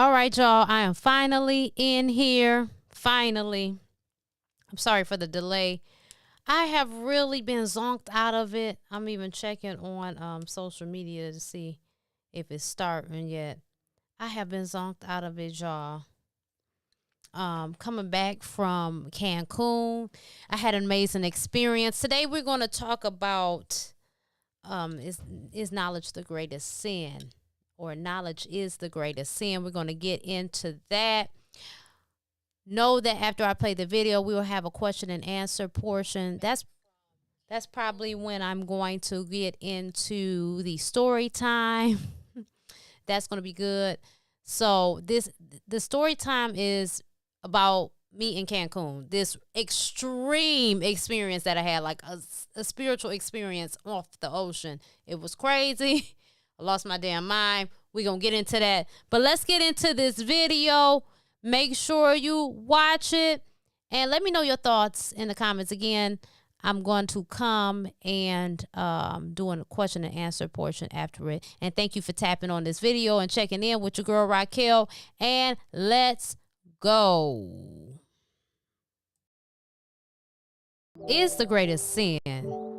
All right, y'all. I am finally in here. Finally. I'm sorry for the delay. I have really been zonked out of it. I'm even checking on social media to see if it's starting yet. I have been zonked out of it, y'all. Coming back from Cancun, I had an amazing experience. Today we're going to talk about is knowledge the greatest sin, or knowledge is the greatest sin. We're going to get into that. Know that after I play the video, we will have a question and answer portion. That's probably when I'm going to get into the story time. That's going to be good. So the story time is about me in Cancun. This extreme experience that I had, like a spiritual experience off the ocean. It was crazy. I lost my damn mind. We're going to get into that. But let's get into this video. Make sure you watch it. And let me know your thoughts in the comments. Again, I'm going to come and doing a question and answer portion after it. And thank you for tapping on this video and checking in with your girl Racquel. And let's go. Is the greatest sin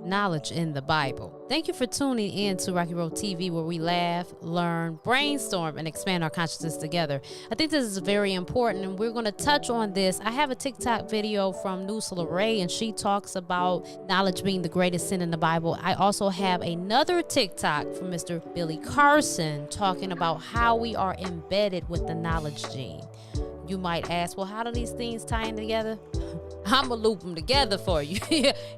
knowledge in the Bible? Thank you for tuning in to Racqi Road TV, where we laugh, learn, brainstorm, and expand our consciousness together. I think this is very important, and we're going to touch on this. I have a TikTok video from Ray, and she talks about knowledge being the greatest sin in the Bible. I also have another TikTok from Mr. Billy Carson talking about how we are embedded with the knowledge gene. You might ask, well, how do these things tie in together? I'm going to loop them together for you.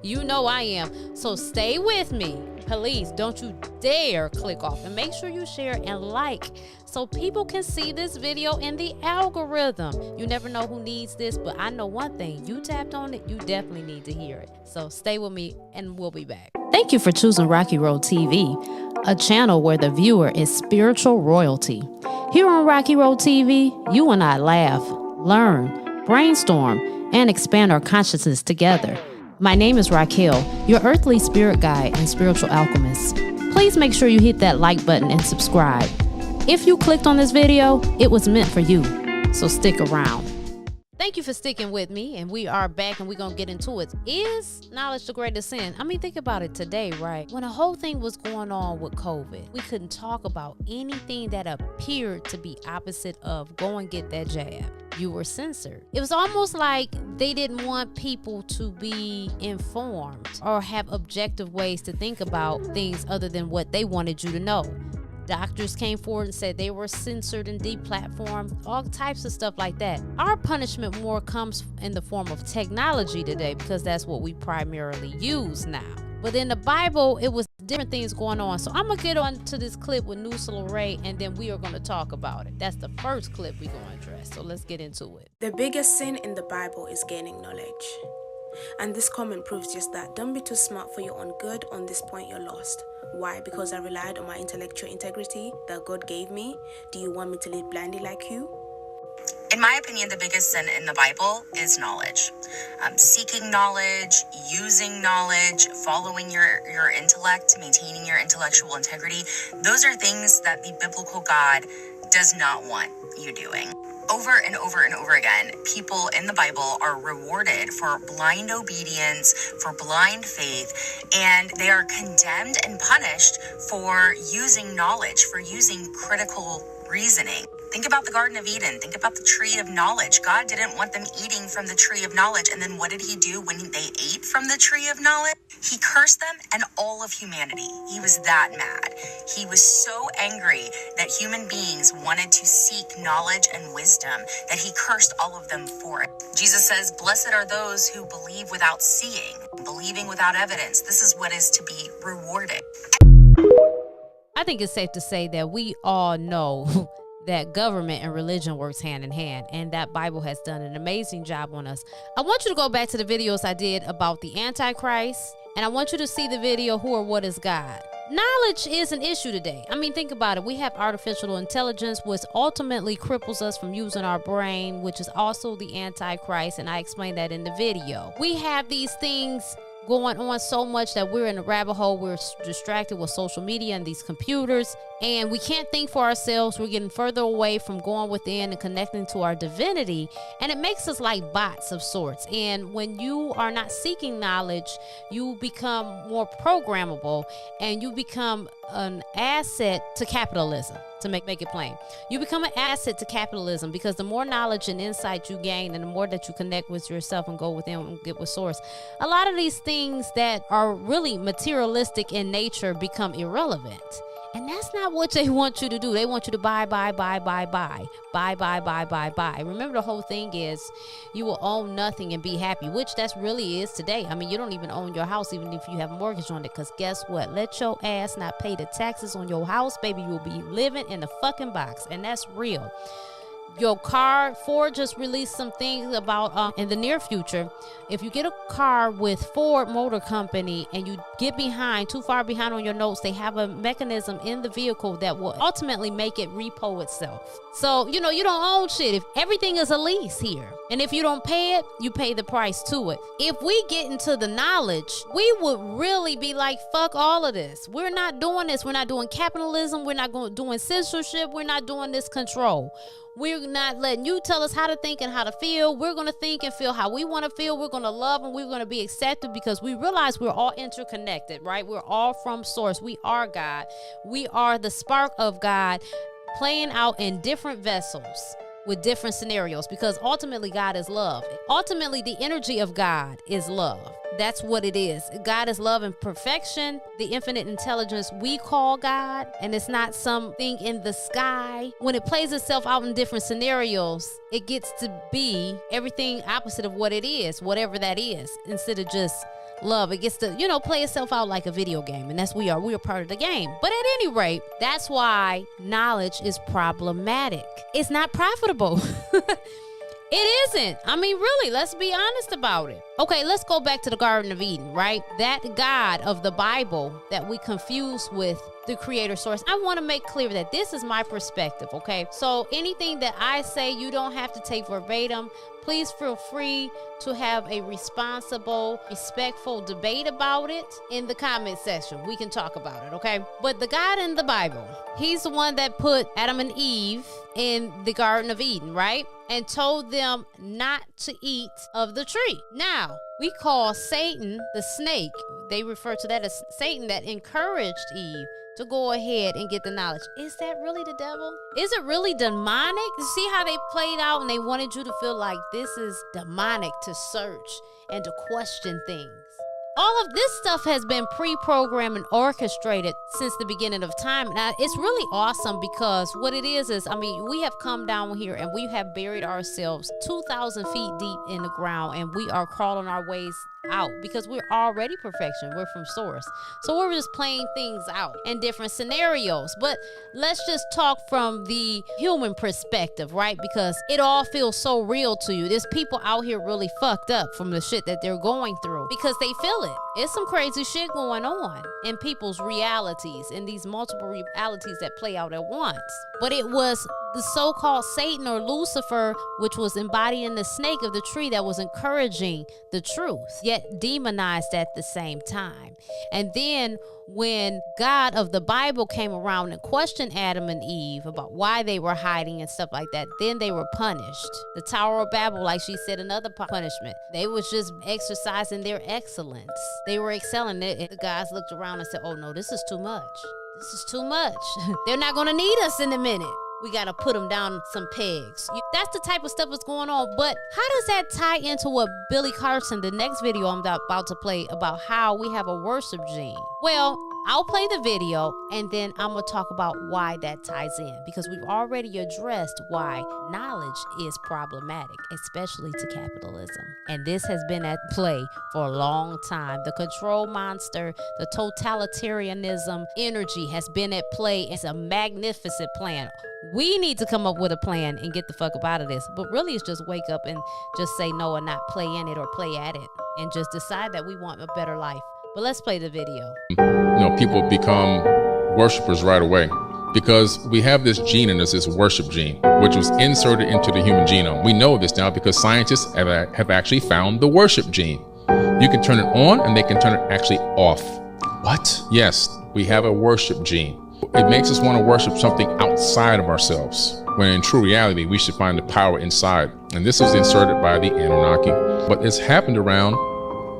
You know I am. So stay with me. Please, don't you dare click off. And make sure you share and like so people can see this video in the algorithm. You never know who needs this, but I know one thing. You tapped on it, you definitely need to hear it. So stay with me, and we'll be back. Thank you for choosing Racqi Road TV, a channel where the viewer is spiritual royalty. Here on Racqi Road TV, you and I laugh, learn, brainstorm, and expand our consciousness together. My name is Racquel, your earthly spirit guide and spiritual alchemist. Please make sure you hit that like button and subscribe. If you clicked on this video, it was meant for you, so stick around. Thank you for sticking with me, and we are back, and we're going to get into it. Is knowledge the greatest sin? I mean, think about it today, right? When the whole thing was going on with COVID, we couldn't talk about anything that appeared to be opposite of go and get that jab. You were censored. It was almost like they didn't want people to be informed or have objective ways to think about things other than what they wanted you to know. Doctors came forward and said they were censored and deplatformed, all types of stuff like that. Our punishment more comes in the form of technology today, because that's what we primarily use now. But in the Bible, it was different things going on. So I'm going to get on to this clip with Ray, and then we are going to talk about it. That's the first clip we're going to address. So let's get into it. The biggest sin in the Bible is gaining knowledge. And this comment proves just that. Don't be too smart for your own good. On this point, you're lost. Why? Because I relied on my intellectual integrity that God gave me. Do you want me to live blindly like you? In my opinion, the biggest sin in the Bible is knowledge. Seeking knowledge, using knowledge, following your intellect, maintaining your intellectual integrity. Those are things that the biblical God does not want you doing. Over and over and over again, people in the Bible are rewarded for blind obedience, for blind faith, and they are condemned and punished for using knowledge, for using critical reasoning. Think about the Garden of Eden. Think about the tree of knowledge. God didn't want them eating from the tree of knowledge. And then what did he do when they ate from the tree of knowledge? He cursed them and all of humanity. He was that mad. He was so angry that human beings wanted to seek knowledge and wisdom that he cursed all of them for it. Jesus says, "Blessed are those who believe without seeing, believing without evidence." This is what is to be rewarded. I think it's safe to say that we all know that government and religion works hand in hand, and that Bible has done an amazing job on us. I want you to go back to the videos I did about the Antichrist, and I want you to see the video, Who or What is God? Knowledge is an issue today. I mean, think about it. We have artificial intelligence, which ultimately cripples us from using our brain, which is also the Antichrist, and I explained that in the video. We have these things going on so much that we're in a rabbit hole. We're distracted with social media and these computers, and we can't think for ourselves. We're getting further away from going within and connecting to our divinity, and it makes us like bots of sorts. And when you are not seeking knowledge, you become more programmable, and you become an asset to capitalism. To make it plain, you become an asset to capitalism, because the more knowledge and insight you gain, and the more that you connect with yourself and go within and get with source, a lot of these things that are really materialistic in nature become irrelevant. And that's not what they want you to do. They want you to buy. Remember, the whole thing is you will own nothing and be happy, which that's really is today. I mean, you don't even own your house, even if you have a mortgage on it, because guess what? Let your ass not pay the taxes on your house, baby. You'll be living in a fucking box, and that's real. Your car, Ford just released some things about in the near future, if you get a car with Ford Motor Company and you get too far behind on your notes, they have a mechanism in the vehicle that will ultimately make it repo itself. So, you don't own shit. If everything is a lease here, and if you don't pay it, you pay the price to it. If we get into the knowledge, we would really be like, fuck all of this. We're not doing this. We're not doing capitalism. We're not doing censorship. We're not doing this control. We're not letting you tell us how to think and how to feel. We're going to think and feel how we want to feel. We're going to love, and we're going to be accepted, because we realize we're all interconnected, right? We're all from source. We are God. We are the spark of God playing out in different vessels with different scenarios, because ultimately God is love. Ultimately, the energy of God is love. That's what it is. God is love and perfection, the infinite intelligence we call God, and it's not something in the sky. When it plays itself out in different scenarios, it gets to be everything opposite of what it is, whatever that is, instead of just love. It gets to, play itself out like a video game, and that's we are part of the game. But at any rate, that's why knowledge is problematic. It's not profitable. It isn't. I mean, really, let's be honest about it. Okay, let's go back to the Garden of Eden, right? That God of the Bible that we confuse with the creator source. I want to make clear that this is my perspective, okay? So anything that I say, you don't have to take verbatim. Please feel free to have a responsible, respectful debate about it in the comment section. We can talk about it, okay? But the God in the Bible, he's the one that put Adam and Eve in the Garden of Eden, right? And told them not to eat of the tree. Now, we call Satan the snake. They refer to that as Satan that encouraged Eve to go ahead and get the knowledge. Is that really the devil? Is it really demonic? You see how they played out, and they wanted you to feel like this is demonic, to search and to question things. All of this stuff has been pre-programmed and orchestrated since the beginning of time. Now, it's really awesome, because what it is, we have come down here and we have buried ourselves 2,000 feet deep in the ground, and we are crawling our ways out, because we're already perfection. We're from source. So we're just playing things out in different scenarios. But let's just talk from the human perspective, right? Because it all feels so real to you. There's people out here really fucked up from the shit that they're going through, because they feel it. It's some crazy shit going on in people's realities, in these multiple realities that play out at once. But it was the so-called Satan or Lucifer, which was embodying the snake of the tree, that was encouraging the truth, yet demonized at the same time. And then when God of the Bible came around and questioned Adam and Eve about why they were hiding and stuff like that, then they were punished. The Tower of Babel, like she said, another punishment. They was just exercising their excellence. They were excelling. The guys looked around and said, oh no, this is too much. This is too much. They're not going to need us in a minute. We got to put them down some pegs. That's the type of stuff that's going on. But how does that tie into what Billy Carson, the next video I'm about to play, about how we have a worship gene? Well, I'll play the video, and then I'm going to talk about why that ties in, because we've already addressed why knowledge is problematic, especially to capitalism. And this has been at play for a long time. The control monster, the totalitarianism energy has been at play. It's a magnificent plan. We need to come up with a plan and get the fuck up out of this. But really, it's just wake up and just say no and not play in it or play at it, and just decide that we want a better life. But let's play the video. People become worshipers right away, because we have this gene in us, this worship gene, which was inserted into the human genome. We know this now because scientists have actually found the worship gene. You can turn it on and they can turn it actually off. What? Yes, we have a worship gene. It makes us want to worship something outside of ourselves, when in true reality, we should find the power inside. And this was inserted by the Anunnaki, but it's happened around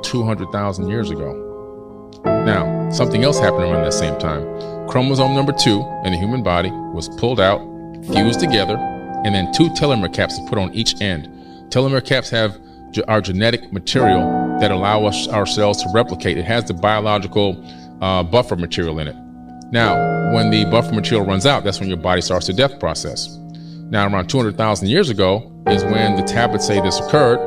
200,000 years ago. Now, something else happened around that same time. Chromosome number 2 in the human body was pulled out, fused together, and then 2 telomere caps are put on each end. Telomere caps have our genetic material that allow us ourselves to replicate. It has the biological buffer material in it. Now, when the buffer material runs out, that's when your body starts the death process. Now, around 200,000 years ago is when the tablets say this occurred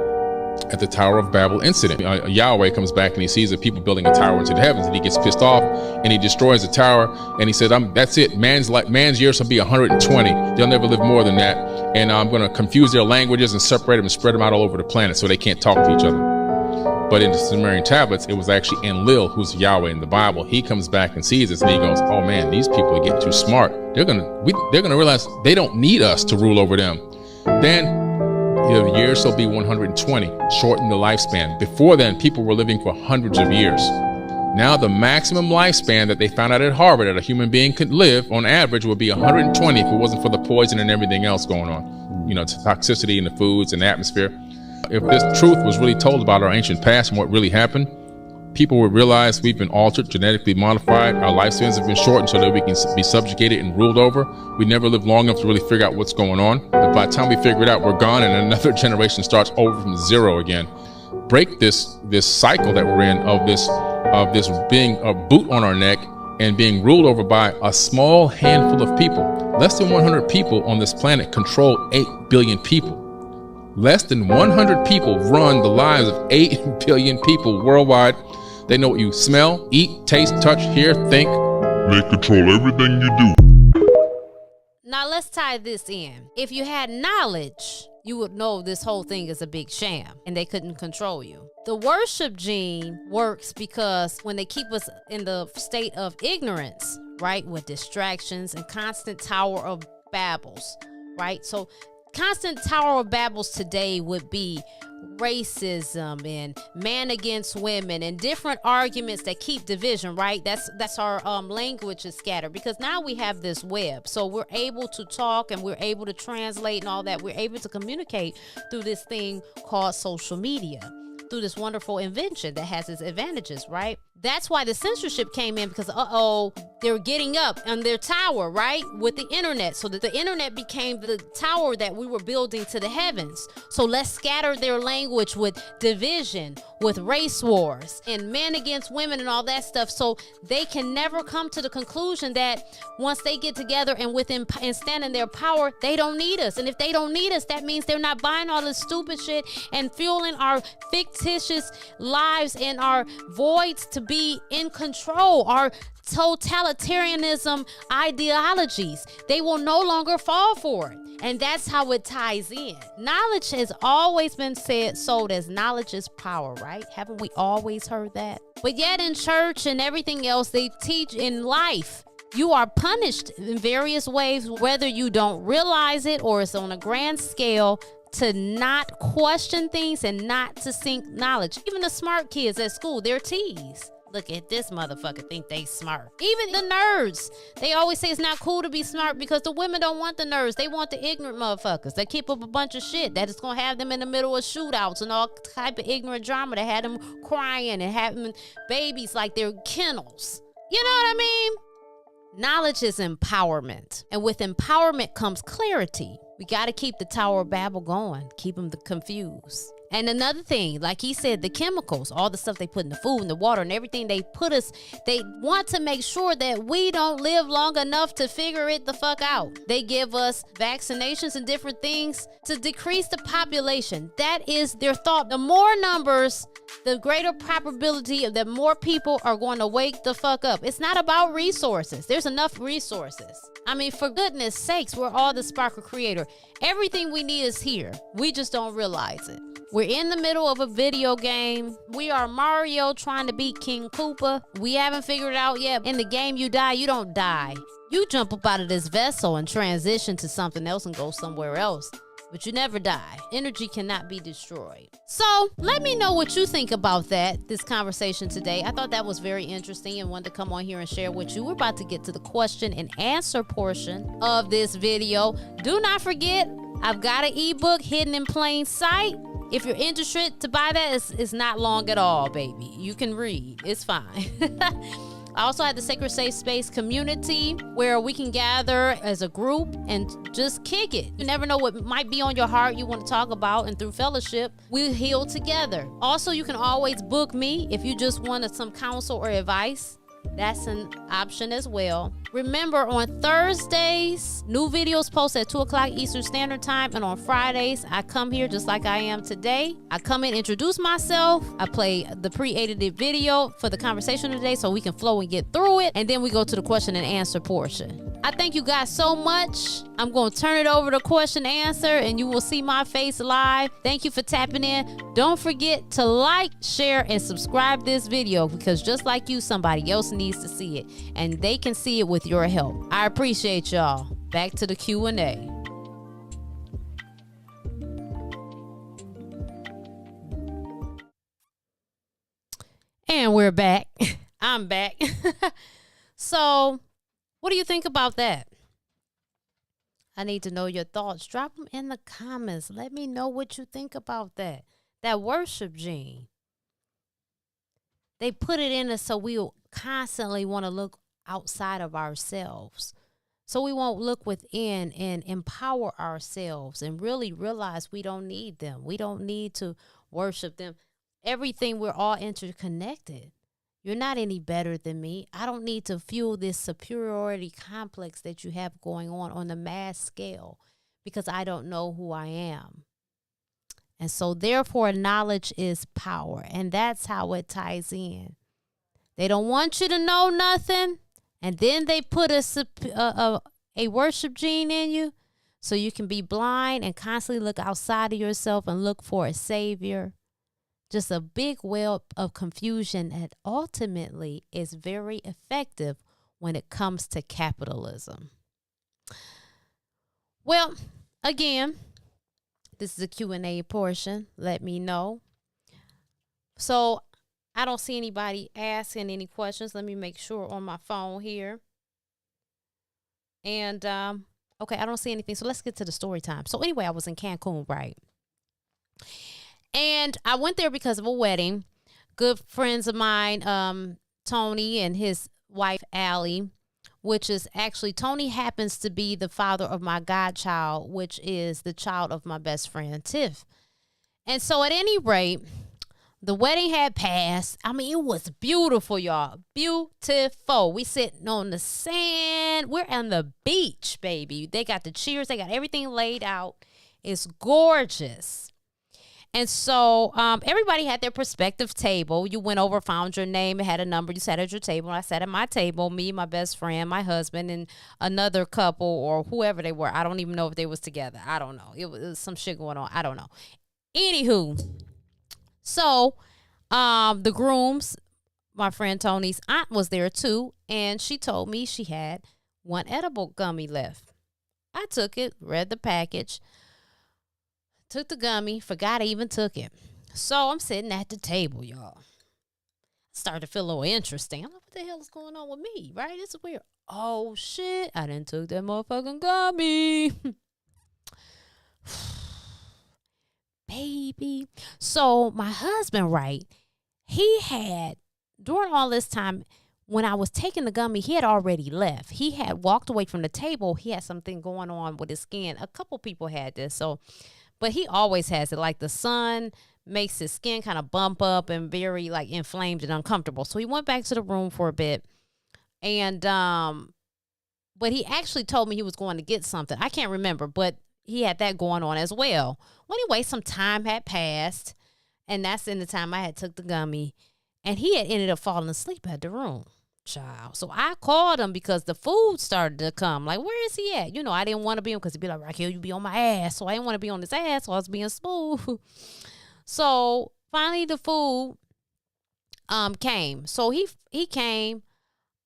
at the Tower of Babel incident. Yahweh comes back and he sees the people building a tower into the heavens, and he gets pissed off and he destroys the tower, and he said, that's it. Man's years will be 120. They'll never live more than that. And I'm going to confuse their languages and separate them and spread them out all over the planet so they can't talk to each other. But in the Sumerian tablets, it was actually Enlil, who's Yahweh in the Bible. He comes back and sees this and he goes, oh man, these people are getting too smart. They're gonna realize they don't need us to rule over them. Then the years will be 120, shorten the lifespan. Before then, people were living for hundreds of years. Now the maximum lifespan that they found out at Harvard that a human being could live on average would be 120 if it wasn't for the poison and everything else going on. You know, toxicity in the foods and the atmosphere. If this truth was really told about our ancient past and what really happened, people would realize we've been altered, genetically modified. Our lifespans have been shortened so that we can be subjugated and ruled over. We never lived long enough to really figure out what's going on. But by the time we figure it out, we're gone, and another generation starts over from zero again. Break this cycle that we're in of this being a boot on our neck and being ruled over by a small handful of people. Less than 100 people on this planet control 8 billion people. Less than 100 people run the lives of 8 billion people worldwide. They know what you smell, eat, taste, touch, hear, think. They control everything you do. Now let's tie this in. If you had knowledge, you would know this whole thing is a big sham and they couldn't control you. The worship gene works because when they keep us in the state of ignorance, right, with distractions and constant Tower of Babels, right? So constant Tower of Babels today would be racism and man against women and different arguments that keep division, right? That's our language is scattered because now we have this web, so we're able to talk and we're able to translate and all that. We're able to communicate through this thing called social media, through this wonderful invention that has its advantages, right? That's why the censorship came in, because they're getting up on their tower, right, with the internet. So that the internet became the tower that we were building to the heavens. So let's scatter their language with division, with race wars and men against women and all that stuff, so they can never come to the conclusion that once they get together and stand in their power, they don't need us. And if they don't need us, that means they're not buying all this stupid shit and fueling our fictitious lives and our voids to be in control, our totalitarianism ideologies. They will no longer fall for it. And that's how it ties in. Knowledge has always been sold as knowledge is power, right? Haven't we always heard that? But yet in church and everything else, they teach in life, you are punished in various ways, whether you don't realize it or it's on a grand scale, to not question things and not to seek knowledge. Even the smart kids at school, they're teased. Look at this motherfucker, think they smart. Even the nerds, they always say it's not cool to be smart because the women don't want the nerds. They want the ignorant motherfuckers that keep up a bunch of shit that is going to have them in the middle of shootouts and all type of ignorant drama that had them crying and having babies like they're kennels. You know what I mean? Knowledge is empowerment. And with empowerment comes clarity. We got to keep the Tower of Babel going. Keep them confused. And another thing, like he said, the chemicals, all the stuff they put in the food and the water and everything they want to make sure that we don't live long enough to figure it the fuck out. They give us vaccinations and different things to decrease the population. That is their thought. The more numbers, the greater probability of that more people are going to wake the fuck up. It's not about resources. There's enough resources. I mean, for goodness sakes, we're all the spark of creator. Everything we need is here. We just don't realize it. We're in the middle of a video game. We are Mario trying to beat King Koopa. We haven't figured it out yet. In the game, you die. You don't die. You jump up out of this vessel and transition to something else and go somewhere else. but you never die. Energy cannot be destroyed. So let me know what you think about this conversation today. I thought that was very interesting and wanted to come on here and share with you. We're about to get to the question and answer portion of this video. Do not forget, I've got an ebook hidden in plain sight. If you're interested to buy that, it's not long at all, baby. You can read. It's fine. I also have the Sacred Safe Space community where we can gather as a group and just kick it. You never know what might be on your heart you want to talk about, and through fellowship, we heal together. Also, you can always book me if you just wanted some counsel or advice. That's an option as well. Remember, on Thursdays, new videos post at 2 o'clock Eastern Standard Time. And on Fridays, I come here just like I am today. I come in, introduce myself. I play the pre-edited video for the conversation today so we can flow and get through it. And then we go to the question and answer portion. I thank you guys so much. I'm going to turn it over to question and answer, and you will see my face live. Thank you for tapping in. Don't forget to like, share, and subscribe this video, because just like you, somebody else needs to see it, and they can see it with your help. I appreciate y'all. Back to the Q&A. And we're back. I'm back. So, what do you think about that? I need to know your thoughts. Drop them in the comments. Let me know what you think about that. That worship gene. They put it in us so we'll constantly want to look outside of ourselves. So we won't look within and empower ourselves and really realize we don't need them. We don't need to worship them. Everything, we're all interconnected. You're not any better than me. I don't need to fuel this superiority complex that you have going on the mass scale, because I don't know who I am. And so therefore, knowledge is power. And that's how it ties in. They don't want you to know nothing. And then they put a worship gene in you so you can be blind and constantly look outside of yourself and look for a savior. Just a big web of confusion that ultimately is very effective when it comes to capitalism. Well, again, this is a Q&A portion. Let me know. So I don't see anybody asking any questions. Let me make sure on my phone here. And, okay, I don't see anything. So let's get to the story time. So anyway, I was in Cancun, right? And I went there because of a wedding. Good friends of mine, Tony and his wife, Allie, which is actually, Tony happens to be the father of my godchild, which is the child of my best friend, Tiff. And so at any rate, the wedding had passed. I mean, it was beautiful, y'all. Beautiful. We sitting on the sand. We're on the beach, baby. They got the chairs. They got everything laid out. It's gorgeous. And so everybody had their prospective table. You went over, found your name, it had a number. You sat at your table. I sat at my table, me, my best friend, my husband, and another couple or whoever they were. I don't even know if they was together. I don't know. It was some shit going on. I don't know. Anywho, so the grooms, my friend Tony's aunt was there too, and she told me she had one edible gummy left. I took it, read the package. Took the gummy, forgot I even took it. So I'm sitting at the table, y'all. Started to feel a little interesting. I'm like, what the hell is going on with me, right? It's weird. Oh, shit. I done took that motherfucking gummy. Baby. So my husband, right, he had, during all this time, when I was taking the gummy, he had already left. He had walked away from the table. He had something going on with his skin. A couple people had this, but he always has it. Like the sun makes his skin kind of bump up and very like inflamed and uncomfortable. So he went back to the room for a bit. And, but he actually told me he was going to get something. I can't remember, but he had that going on as well. Well, anyway, some time had passed, and that's in the time I had took the gummy, and he had ended up falling asleep at the room. Child. So I called him because the food started to come. Like, where is he at? You know, I didn't want to be on because he'd be like, Racquel, you be on my ass. So I didn't want to be on his ass. So I was being smooth. So finally the food came. So he came.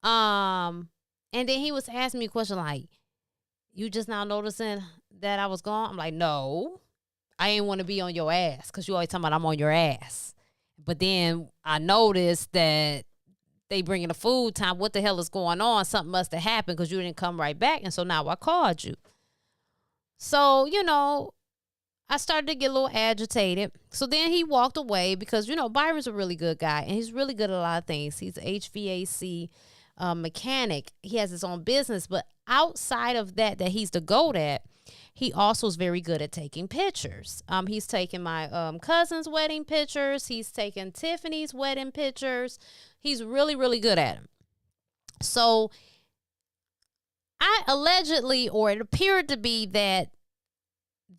And then he was asking me a question like, you just now noticing that I was gone? I'm like, no, I ain't want to be on your ass because you always talking about I'm on your ass. But then I noticed that they bringing the food time. What the hell is going on? Something must have happened because you didn't come right back. And so now I called you. So, you know, I started to get a little agitated. So then he walked away because, you know, Byron's a really good guy. And he's really good at a lot of things. He's an HVAC mechanic. He has his own business. But outside of that he's the GOAT at, he also is very good at taking pictures. He's taken my cousin's wedding pictures. He's taken Tiffany's wedding pictures. He's really, really good at them. So I allegedly, or it appeared to be that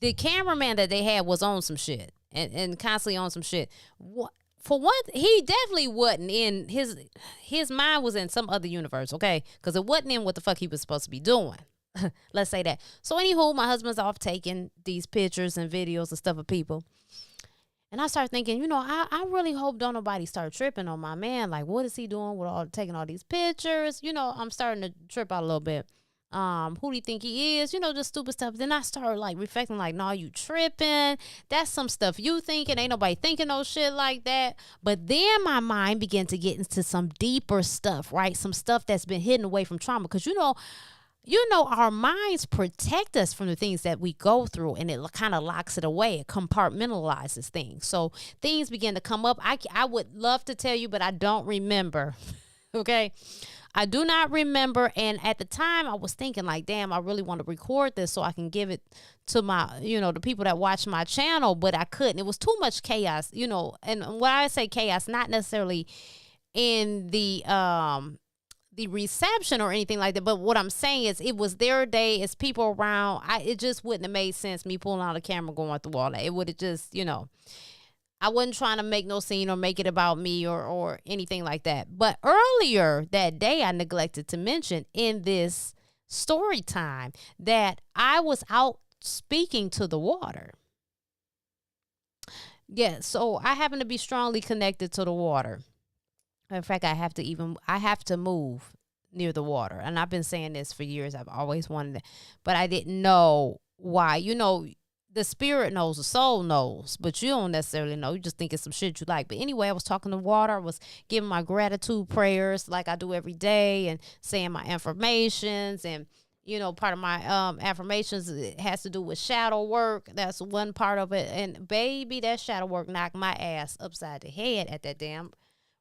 the cameraman that they had was on some shit and constantly on some shit. For one, he definitely wasn't in his mind was in some other universe, okay? Because it wasn't in what the fuck he was supposed to be doing. Let's say that. So anywho, my husband's off taking these pictures and videos and stuff of people. And I started thinking, you know, I really hope don't nobody start tripping on my man. Like, what is he doing with taking all these pictures? You know, I'm starting to trip out a little bit. Who do you think he is? You know, just stupid stuff. Then I started like reflecting, like, nah, you tripping. That's some stuff you thinking. Ain't nobody thinking no shit like that. But then my mind began to get into some deeper stuff, right? Some stuff that's been hidden away from trauma. Because, you know, our minds protect us from the things that we go through, and it kind of locks it away. It compartmentalizes things. So things begin to come up. I would love to tell you, but I don't remember. Okay. I do not remember. And at the time I was thinking like, damn, I really want to record this so I can give it to my, you know, the people that watch my channel, but I couldn't. It was too much chaos, you know. And when I say chaos, not necessarily in the reception or anything like that. But what I'm saying is it was their day. It's people around. It just wouldn't have made sense me pulling out a camera going through all that. It would have just, you know, I wasn't trying to make no scene or make it about me or anything like that. But earlier that day, I neglected to mention in this story time that I was out speaking to the water. Yeah, so I happen to be strongly connected to the water. In fact, I have to move near the water. And I've been saying this for years. I've always wanted it, but I didn't know why. You know, the spirit knows, the soul knows, but you don't necessarily know. You just think it's some shit you like. But anyway, I was talking to water. I was giving my gratitude prayers like I do every day and saying my affirmations. And, you know, part of my affirmations, it has to do with shadow work. That's one part of it. And baby, that shadow work knocked my ass upside the head at that damn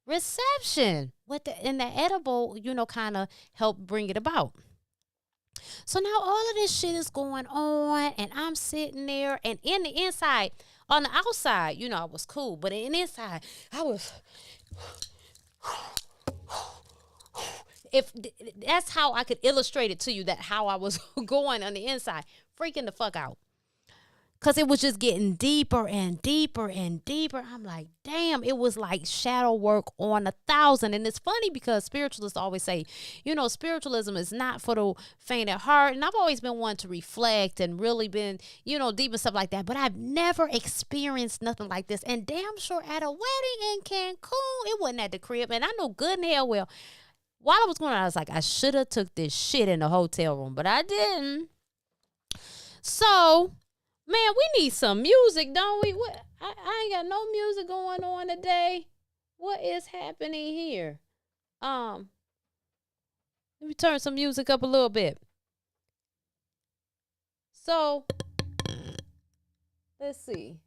reception. And the edible, you know, kind of helped bring it about. So now all of this shit is going on, and I'm sitting there, and in the inside, on the outside, you know, I was cool, but in the inside, I was, if that's how I could illustrate it to you, that how I was going on the inside, freaking the fuck out. Because it was just getting deeper and deeper and deeper. I'm like, damn, it was like shadow work on 1,000. And it's funny because spiritualists always say, you know, spiritualism is not for the faint at heart. And I've always been one to reflect and really been, you know, deep and stuff like that. But I've never experienced nothing like this. And damn sure at a wedding in Cancun, it wasn't at the crib. And I know good and hell well, while I was going on, I was like, I should have took this shit in the hotel room. But I didn't. So, man, we need some music, don't we? What? I ain't got no music going on today. What is happening here? Let me turn some music up a little bit. So, let's see.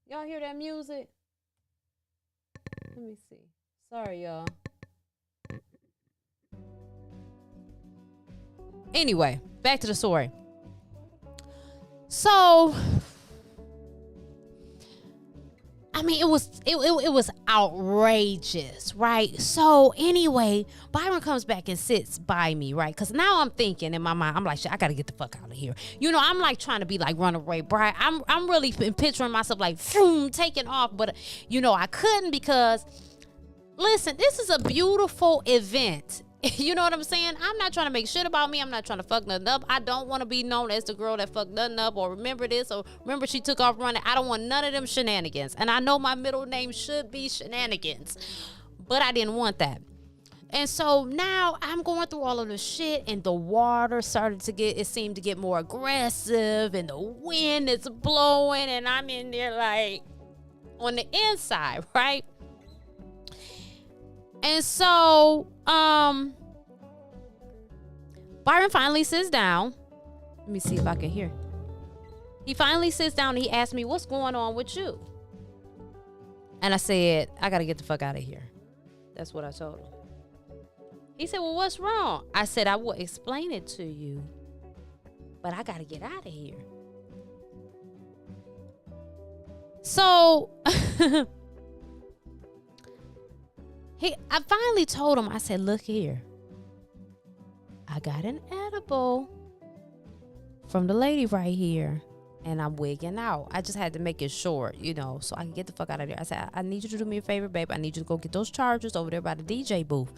Y'all hear that music? Let me see. Sorry, y'all. Anyway, back to the story. So, I mean, it was outrageous, right? So anyway, Byron comes back and sits by me, right? Because now I'm thinking in my mind, I'm like, shit, I gotta get the fuck out of here. You know, I'm like trying to be like Runaway Bride. I'm really picturing myself like taking off, but you know, I couldn't because, listen, this is a beautiful event. You know what I'm saying? I'm not trying to make shit about me. I'm not trying to fuck nothing up. I don't want to be known as the girl that fucked nothing up or remember this or remember she took off running. I don't want none of them shenanigans. And I know my middle name should be Shenanigans, but I didn't want that. And so now I'm going through all of this shit, and the water seemed to get more aggressive, and the wind is blowing, and I'm in there like on the inside, right? And so Byron finally sits down. Let me see if I can hear. He finally sits down and he asks me, what's going on with you? And I said, I gotta get the fuck out of here. That's what I told him. He said, well, what's wrong? I said, I will explain it to you, but I gotta get out of here. So I finally told him, I said, look here. I got an edible from the lady right here, and I'm wigging out. I just had to make it short, so I can get the fuck out of there. I said, I need you to do me a favor, babe. I need you to go get those chargers over there by the DJ booth.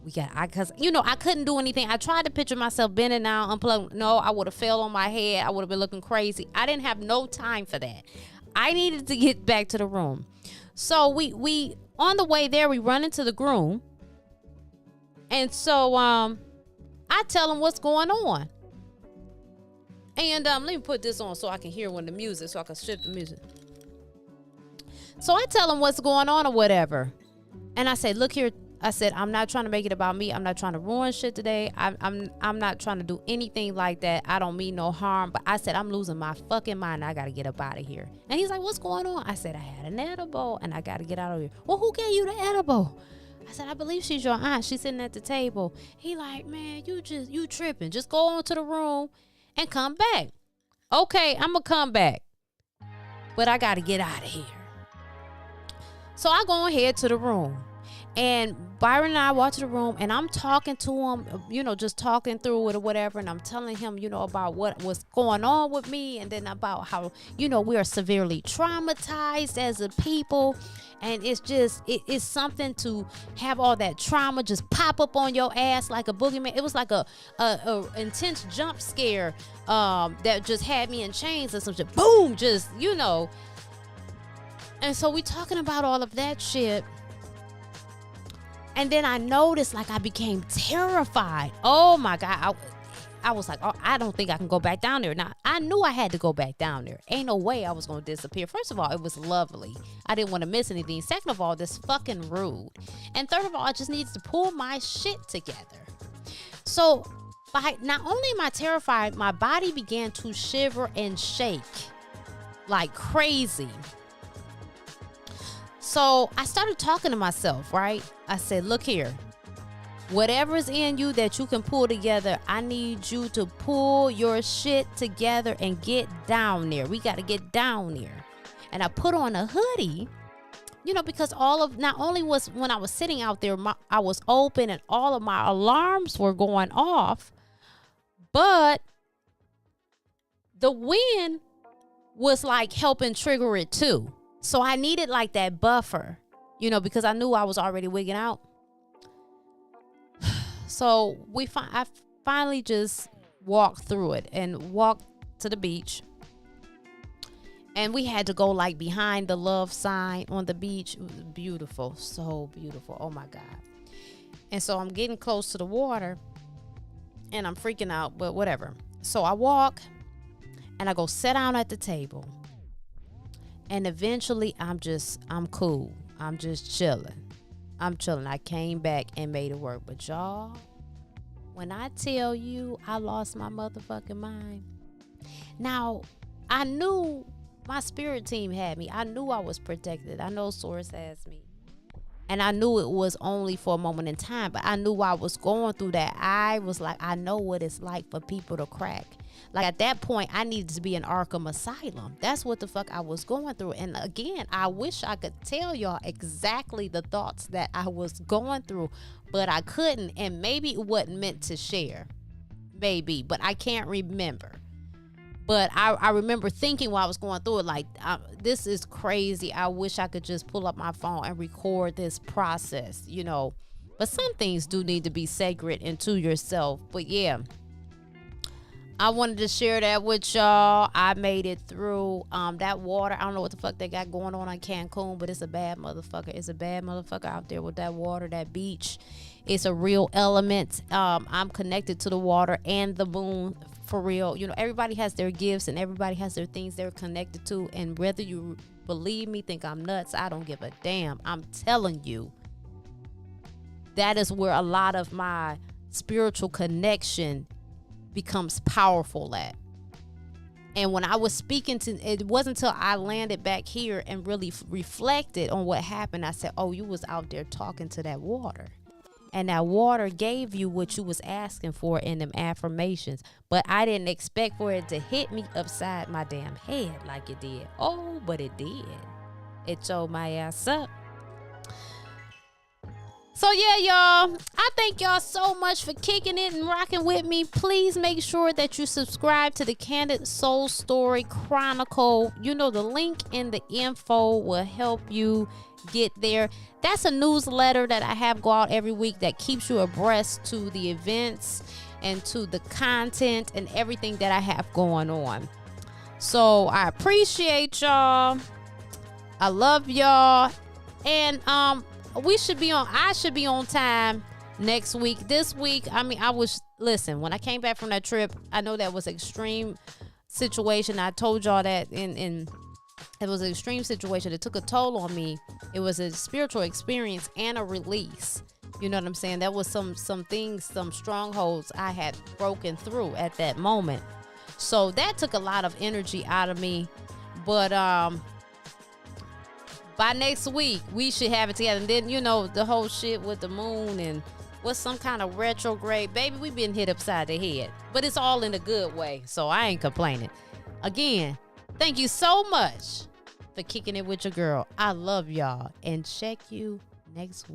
Because I couldn't do anything. I tried to picture myself bending down, unplugging. No, I would have fell on my head. I would have been looking crazy. I didn't have no time for that. I needed to get back to the room. So we on the way there, we run into the groom. And so I tell him what's going on. And let me put this on so I can hear so I can shift the music. So I tell him what's going on or whatever. And I say, look here. I said, I'm not trying to make it about me. I'm not trying to ruin shit today. I'm not trying to do anything like that. I don't mean no harm. But I said, I'm losing my fucking mind. I got to get up out of here. And he's like, what's going on? I said, I had an edible and I got to get out of here. Well, who gave you the edible? I said, I believe she's your aunt. She's sitting at the table. He like, man, you tripping. Just go on to the room and come back. Okay, I'm going to come back. But I got to get out of here. So I go ahead to the room. And Byron and I walk to the room, and I'm talking to him, just talking through it or whatever. And I'm telling him, about what was going on with me, and then about how, we are severely traumatized as a people. And it's just, it's something to have all that trauma just pop up on your ass like a boogeyman. It was like a intense jump scare that just had me in chains or some shit. Boom, just, And so we talking about all of that shit. And then I noticed like I became terrified. Oh my God. I was like, oh, I don't think I can go back down there. Now, I knew I had to go back down there. Ain't no way I was going to disappear. First of all, it was lovely. I didn't want to miss anything. Second of all, this fucking rude. And third of all, I just needed to pull my shit together. So not only am I terrified, my body began to shiver and shake like crazy. So I started talking to myself, right? I said, look here, whatever's in you that you can pull together, I need you to pull your shit together and get down there. We got to get down there. And I put on a hoodie, because not only was when I was sitting out there, I was open and all of my alarms were going off, but the wind was like helping trigger it too. So I needed like that buffer, because I knew I was already wigging out. So I finally just walked through it and walked to the beach. And we had to go like behind the love sign on the beach. It was beautiful, so beautiful. Oh my God. And so I'm getting close to the water and I'm freaking out, but whatever. So I walk and I go sit down at the table. And eventually I'm cool. I'm just chilling. I came back and made it work. But y'all, when I tell you I lost my motherfucking mind. Now, I knew my spirit team had me. I knew I was protected. I know Source has me. And I knew it was only for a moment in time. But I knew I was going through that. I was like, I know what it's like for people to crack. Like at that point, I needed to be in Arkham Asylum. That's what the fuck I was going through. And again, I wish I could tell y'all exactly the thoughts that I was going through, but I couldn't. And maybe it wasn't meant to share. Maybe, but I can't remember. But I remember thinking while I was going through it, like, this is crazy. I wish I could just pull up my phone and record this process, But some things do need to be sacred and to yourself. But yeah. I wanted to share that with y'all. I made it through that water. I don't know what the fuck they got going on Cancun, but it's a bad motherfucker. It's a bad motherfucker out there with that water, that beach. It's a real element. I'm connected to the water and the moon for real. You know, everybody has their gifts and everybody has their things they're connected to. And whether you believe me, think I'm nuts, I don't give a damn. I'm telling you, that is where a lot of my spiritual connection becomes powerful at. And when I was speaking to, it wasn't until I landed back here and really reflected on what happened. I said, oh, you was out there talking to that water. And that water gave you what you was asking for in them affirmations. But I didn't expect for it to hit me upside my damn head like it did. Oh, but it did. It showed my ass up. So yeah, y'all, I thank y'all so much for kicking it and rocking with me. Please make sure that you subscribe to the Candid Soul Story Chronicle. You know, the link in the info will help you get there. That's a newsletter that I have go out every week that keeps you abreast to the events and to the content and everything that I have going on. So I appreciate y'all. I love y'all. And I should be on time next week. This week, listen, when I came back from that trip, I know that was extreme situation. I told y'all that it was an extreme situation. It took a toll on me. It was a spiritual experience and a release. You know what I'm saying? That was some things, some strongholds I had broken through at that moment. So that took a lot of energy out of me. But by next week, we should have it together. And then, you know, the whole shit with the moon and what's some kind of retrograde. Baby, we been hit upside the head. But it's all in a good way, so I ain't complaining. Again, thank you so much for kicking it with your girl. I love y'all. And check you next week.